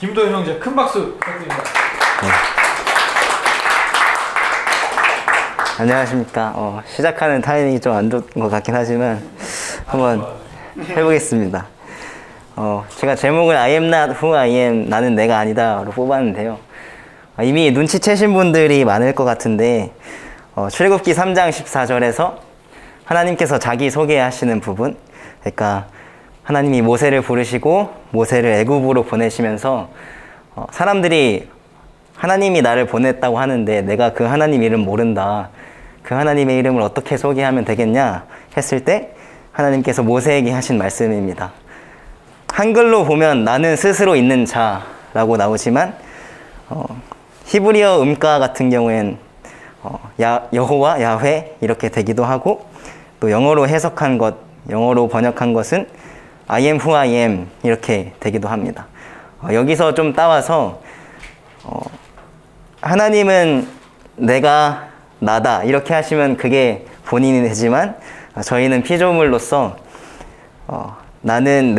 김도현 형제 큰 박수 부탁드립니다. 네. 안녕하십니까. 시작하는 타이밍이 좀 안 좋은 것 같긴 하지만 한번 해보겠습니다. 제가 제목을 I am not who I am, 나는 내가 아니다로 뽑았는데요. 이미 눈치채신 분들이 많을 것 같은데 출애굽기 3장 14절에서 하나님께서 자기 소개하시는 부분, 그러니까 하나님이 모세를 부르시고 모세를 애굽으로 보내시면서 사람들이 하나님이 나를 보냈다고 하는데 내가 그 하나님 이름 모른다, 그 하나님의 이름을 어떻게 소개하면 되겠냐 했을 때 하나님께서 모세에게 하신 말씀입니다. 한글로 보면 나는 스스로 있는 자라고 나오지만 히브리어 음가 같은 경우엔 여호와, 야훼 이렇게 되기도 하고, 또 영어로 해석한 것, 영어로 번역한 것은 I am who I am 이렇게 되기도 합니다. 여기서 좀 따와서 하나님은 내가 나다 이렇게 하시면 그게 본인이 되지만, 저희는 피조물로서 나는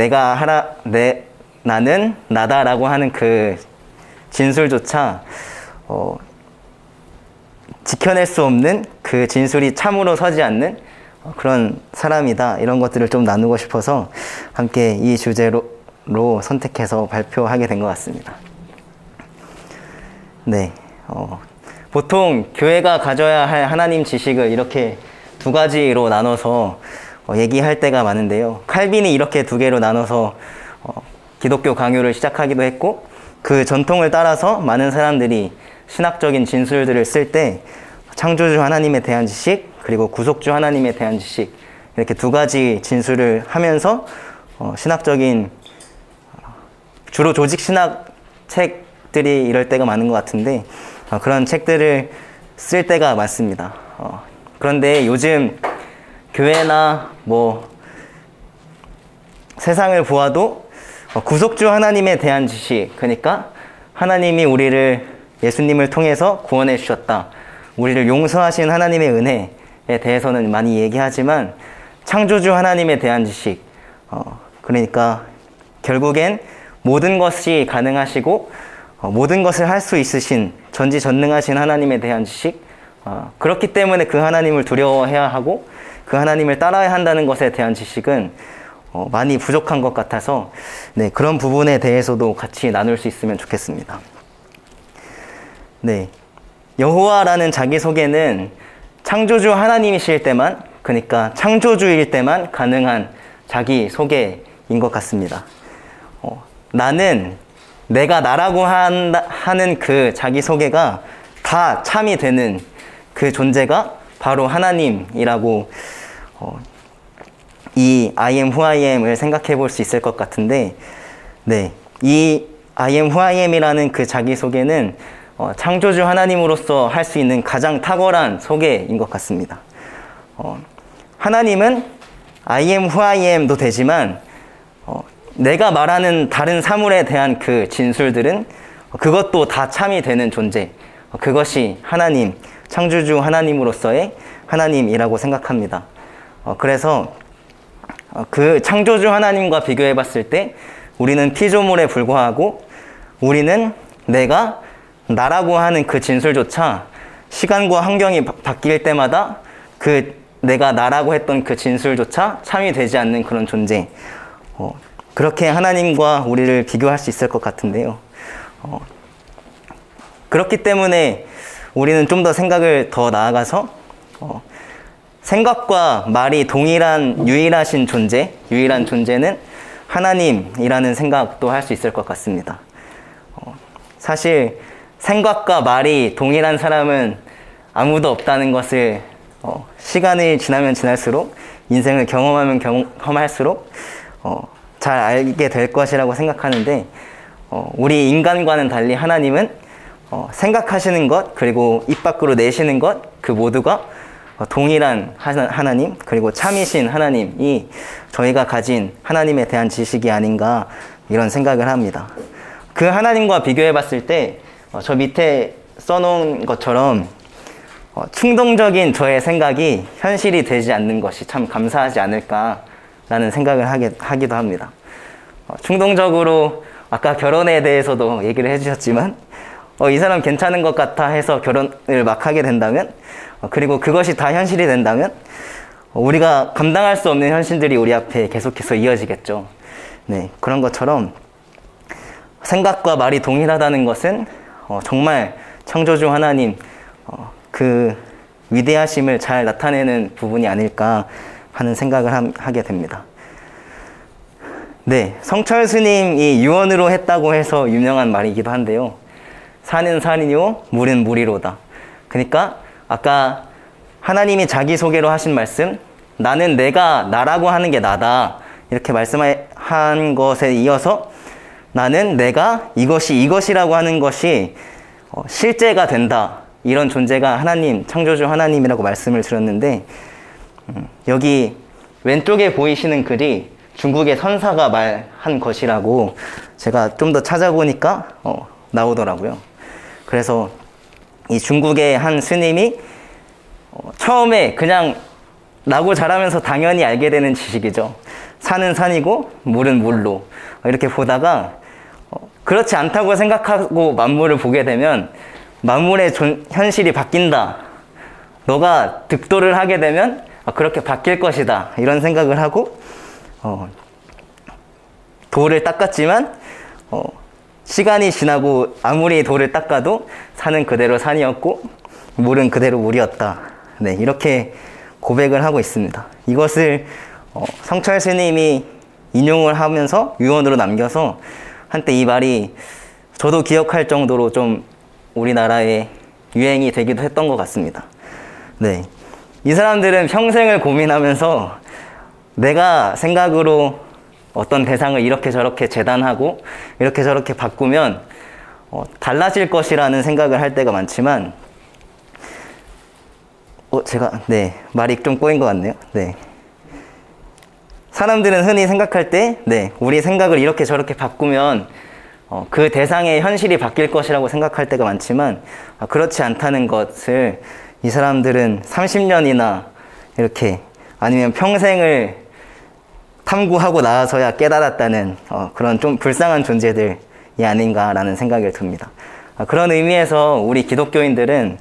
나는 나다라고 하는 그 진술조차 지켜낼 수 없는, 그 진술이 참으로 서지 않는 그런 사람이다, 이런 것들을 좀 나누고 싶어서 함께 이 주제로 선택해서 발표하게 된 것 같습니다. 네, 보통 교회가 가져야 할 하나님 지식을 이렇게 두 가지로 나눠서 얘기할 때가 많은데요. 칼빈이 이렇게 두 개로 나눠서 기독교 강요를 시작하기도 했고, 그 전통을 따라서 많은 사람들이 신학적인 진술들을 쓸 때 창조주 하나님에 대한 지식, 그리고 구속주 하나님에 대한 지식, 이렇게 두 가지 진술을 하면서 신학적인, 주로 조직 신학 책들이 이럴 때가 많은 것 같은데 그런 책들을 쓸 때가 많습니다. 그런데 요즘 교회나 세상을 보아도 구속주 하나님에 대한 지식, 그러니까 하나님이 우리를, 예수님을 통해서 구원해 주셨다, 우리를 용서하신 하나님의 은혜에 대해서는 많이 얘기하지만, 창조주 하나님에 대한 지식, 그러니까 결국엔 모든 것이 가능하시고 모든 것을 할 수 있으신 전지전능하신 하나님에 대한 지식, 그렇기 때문에 그 하나님을 두려워해야 하고 그 하나님을 따라야 한다는 것에 대한 지식은 많이 부족한 것 같아서, 네, 그런 부분에 대해서도 같이 나눌 수 있으면 좋겠습니다. 네, 여호와라는 자기소개는 창조주 하나님이실 때만, 그러니까 창조주일 때만 가능한 자기소개인 것 같습니다. 나는 내가 나라고 하는 그 자기소개가 다 참이 되는 그 존재가 바로 하나님이라고 이 I am who I am을 생각해 볼 수 있을 것 같은데, 네, 이 I am who I am이라는 그 자기소개는 창조주 하나님으로서 할 수 있는 가장 탁월한 소개인 것 같습니다. 하나님은 I am who I am도 되지만 내가 말하는 다른 사물에 대한 그 진술들은 그것도 다 참이 되는 존재, 그것이 하나님, 창조주 하나님으로서의 하나님이라고 생각합니다. 그래서 그 창조주 하나님과 비교해 봤을 때 우리는 피조물에 불과하고, 우리는 내가 나라고 하는 그 진술조차 시간과 환경이 바뀔 때마다 그 내가 나라고 했던 그 진술조차 참이 되지 않는 그런 존재, 그렇게 하나님과 우리를 비교할 수 있을 것 같은데요. 그렇기 때문에 우리는 좀 더 생각을 더 나아가서 생각과 말이 동일한 유일한 존재는 하나님이라는 생각도 할 수 있을 것 같습니다. 사실 생각과 말이 동일한 사람은 아무도 없다는 것을 시간이 지나면 지날수록, 인생을 경험하면 경험할수록 잘 알게 될 것이라고 생각하는데, 우리 인간과는 달리 하나님은 생각하시는 것, 그리고 입 밖으로 내시는 것, 그 모두가 동일한 하나님, 그리고 참이신 하나님이 저희가 가진 하나님에 대한 지식이 아닌가, 이런 생각을 합니다. 그 하나님과 비교해 봤을 때 저 밑에 써놓은 것처럼 충동적인 저의 생각이 현실이 되지 않는 것이 참 감사하지 않을까라는 생각을 하기도 합니다. 충동적으로 아까 결혼에 대해서도 얘기를 해주셨지만 이 사람 괜찮은 것 같아 해서 결혼을 막 하게 된다면 그리고 그것이 다 현실이 된다면 우리가 감당할 수 없는 현실들이 우리 앞에 계속해서 이어지겠죠. 네, 그런 것처럼 생각과 말이 동일하다는 것은 정말 창조주 하나님 그 위대하심을 잘 나타내는 부분이 아닐까 하는 생각을 하게 됩니다. 네, 성철 스님이 유언으로 했다고 해서 유명한 말이기도 한데요. 산은 산이요, 물은 물이로다. 그러니까 아까 하나님이 자기소개로 하신 말씀, 나는 내가 나라고 하는 게 나다. 이렇게 말씀한 것에 이어서 나는 내가 이것이라고 하는 것이 실제가 된다. 이런 존재가 하나님, 창조주 하나님이라고 말씀을 드렸는데 여기 왼쪽에 보이시는 글이 중국의 선사가 말한 것이라고 제가 좀 더 찾아보니까 나오더라고요. 그래서 이 중국의 한 스님이 처음에 그냥 나고 자라면서 당연히 알게 되는 지식이죠. 산은 산이고 물은 물로 이렇게 보다가 그렇지 않다고 생각하고 만물을 보게 되면 만물의 현실이 바뀐다. 너가 득도를 하게 되면 그렇게 바뀔 것이다. 이런 생각을 하고 돌을 닦았지만 시간이 지나고 아무리 돌을 닦아도 산은 그대로 산이었고 물은 그대로 물이었다. 네, 이렇게 고백을 하고 있습니다. 이것을 성철 스님이 인용을 하면서 유언으로 남겨서 한때 이 말이 저도 기억할 정도로 좀 우리나라에 유행이 되기도 했던 것 같습니다. 네, 이 사람들은 평생을 고민하면서 내가 생각으로 어떤 대상을 이렇게 저렇게 재단하고 이렇게 저렇게 바꾸면 달라질 것이라는 생각을 할 때가 많지만 제가 말이 좀 꼬인 것 같네요. 네, 사람들은 흔히 생각할 때 우리 생각을 이렇게 저렇게 바꾸면 그 대상의 현실이 바뀔 것이라고 생각할 때가 많지만 그렇지 않다는 것을 이 사람들은 30년이나 이렇게 아니면 평생을 탐구하고 나서야 깨달았다는 그런 좀 불쌍한 존재들이 아닌가라는 생각이 듭니다. 그런 의미에서 우리 기독교인들은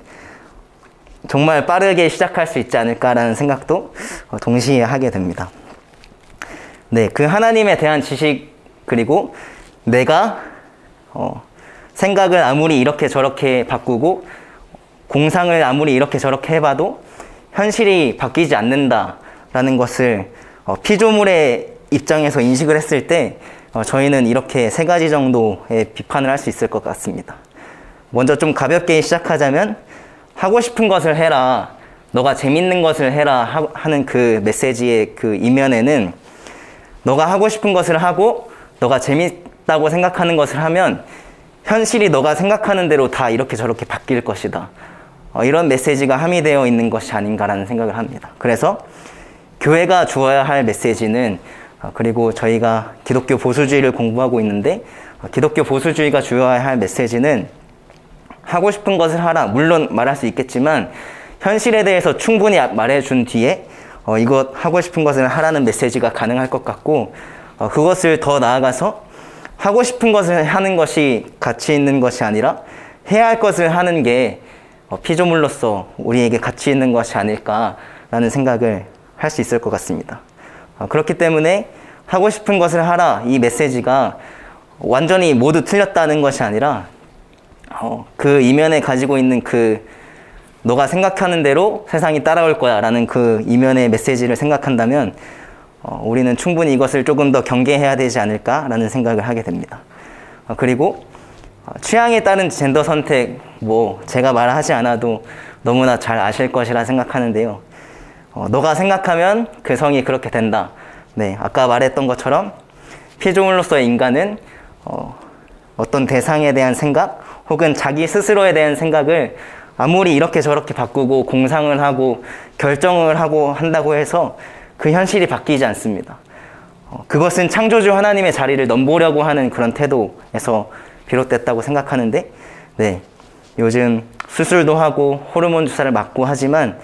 정말 빠르게 시작할 수 있지 않을까라는 생각도 동시에 하게 됩니다. 네, 그 하나님에 대한 지식 그리고 내가 생각을 아무리 이렇게 저렇게 바꾸고 공상을 아무리 이렇게 저렇게 해봐도 현실이 바뀌지 않는다라는 것을 피조물의 입장에서 인식을 했을 때 저희는 이렇게 세 가지 정도의 비판을 할 수 있을 것 같습니다. 먼저 좀 가볍게 시작하자면 하고 싶은 것을 해라, 너가 재밌는 것을 해라 하는 그 메시지의 그 이면에는 너가 하고 싶은 것을 하고 너가 재밌다고 생각하는 것을 하면 현실이 너가 생각하는 대로 다 이렇게 저렇게 바뀔 것이다. 이런 메시지가 함의되어 있는 것이 아닌가라는 생각을 합니다. 그래서 교회가 주어야 할 메시지는 그리고 저희가 기독교 보수주의를 공부하고 있는데 기독교 보수주의가 주어야 할 메시지는 하고 싶은 것을 하라. 물론 말할 수 있겠지만 현실에 대해서 충분히 말해준 뒤에 이것 하고 싶은 것을 하라는 메시지가 가능할 것 같고 그것을 더 나아가서 하고 싶은 것을 하는 것이 가치 있는 것이 아니라 해야 할 것을 하는 게 피조물로서 우리에게 가치 있는 것이 아닐까라는 생각을 할 수 있을 것 같습니다. 그렇기 때문에 하고 싶은 것을 하라 이 메시지가 완전히 모두 틀렸다는 것이 아니라 그 이면에 가지고 있는 그 너가 생각하는 대로 세상이 따라올 거야 라는 그 이면의 메시지를 생각한다면 우리는 충분히 이것을 조금 더 경계해야 되지 않을까라는 생각을 하게 됩니다. 그리고 취향에 따른 젠더 선택 제가 말하지 않아도 너무나 잘 아실 것이라 생각하는데요. 너가 생각하면 그 성이 그렇게 된다. 네, 아까 말했던 것처럼 피조물로서의 인간은 어떤 대상에 대한 생각 혹은 자기 스스로에 대한 생각을 아무리 이렇게 저렇게 바꾸고 공상을 하고 결정을 하고 한다고 해서 그 현실이 바뀌지 않습니다. 그것은 창조주 하나님의 자리를 넘보려고 하는 그런 태도에서 비롯됐다고 생각하는데 요즘 수술도 하고 호르몬 주사를 맞고 하지만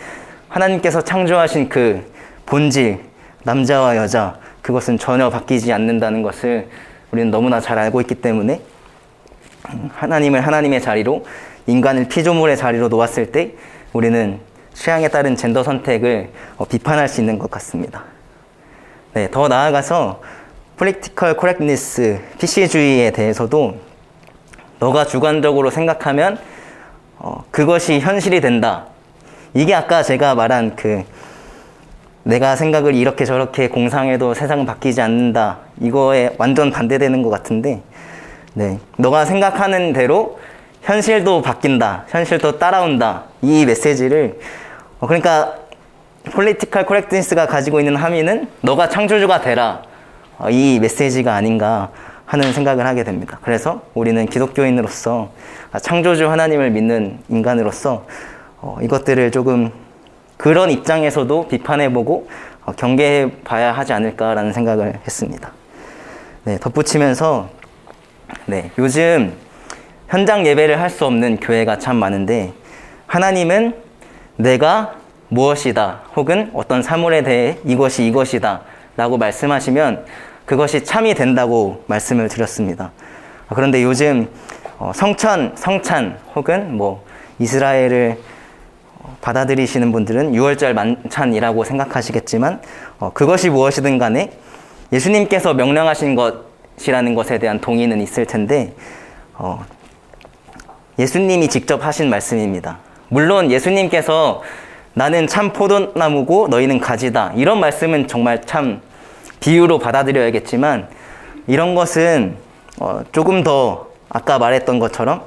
하나님께서 창조하신 그 본질, 남자와 여자 그것은 전혀 바뀌지 않는다는 것을 우리는 너무나 잘 알고 있기 때문에 하나님을 하나님의 자리로, 인간을 피조물의 자리로 놓았을 때 우리는 취향에 따른 젠더 선택을 비판할 수 있는 것 같습니다. 네, 더 나아가서 Political Correctness, PC주의에 대해서도 너가 주관적으로 생각하면 그것이 현실이 된다. 이게 아까 제가 말한 내가 생각을 이렇게 저렇게 공상해도 세상은 바뀌지 않는다. 이거에 완전 반대되는 것 같은데, 네, 너가 생각하는 대로 현실도 바뀐다. 현실도 따라온다. 이 메시지를, 그러니까 Political Correctness가 가지고 있는 함의는 너가 창조주가 되라. 이 메시지가 아닌가 하는 생각을 하게 됩니다. 그래서 우리는 기독교인으로서, 창조주 하나님을 믿는 인간으로서 이것들을 조금 그런 입장에서도 비판해보고 경계해봐야 하지 않을까라는 생각을 했습니다. 네, 덧붙이면서, 네, 요즘 현장 예배를 할 수 없는 교회가 참 많은데, 하나님은 내가 무엇이다 혹은 어떤 사물에 대해 이것이다 라고 말씀하시면 그것이 참이 된다고 말씀을 드렸습니다. 그런데 요즘 성찬 혹은 이스라엘을 받아들이시는 분들은 6월절 만찬이라고 생각하시겠지만, 그것이 무엇이든 간에 예수님께서 명령하신 것이라는 것에 대한 동의는 있을 텐데, 예수님이 직접 하신 말씀입니다. 물론 예수님께서 나는 참 포도나무고 너희는 가지다, 이런 말씀은 정말 참 비유로 받아들여야겠지만, 이런 것은 조금 더 아까 말했던 것처럼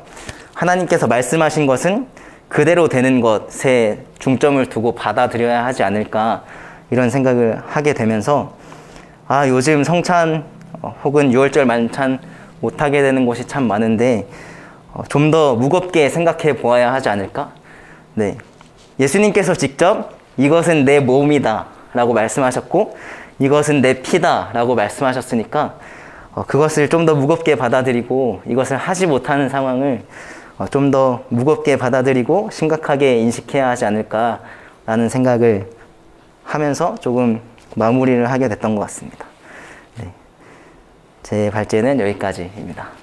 하나님께서 말씀하신 것은 그대로 되는 것에 중점을 두고 받아들여야 하지 않을까, 이런 생각을 하게 되면서, 요즘 성찬 혹은 6월절 만찬 못하게 되는 곳이 참 많은데 좀 더 무겁게 생각해 보아야 하지 않을까? 네, 예수님께서 직접 이것은 내 몸이다 라고 말씀하셨고 이것은 내 피다 라고 말씀하셨으니까 그것을 좀 더 무겁게 받아들이고, 이것을 하지 못하는 상황을 좀 더 무겁게 받아들이고 심각하게 인식해야 하지 않을까라는 생각을 하면서 조금 마무리를 하게 됐던 것 같습니다. 네, 제 발제는 여기까지입니다.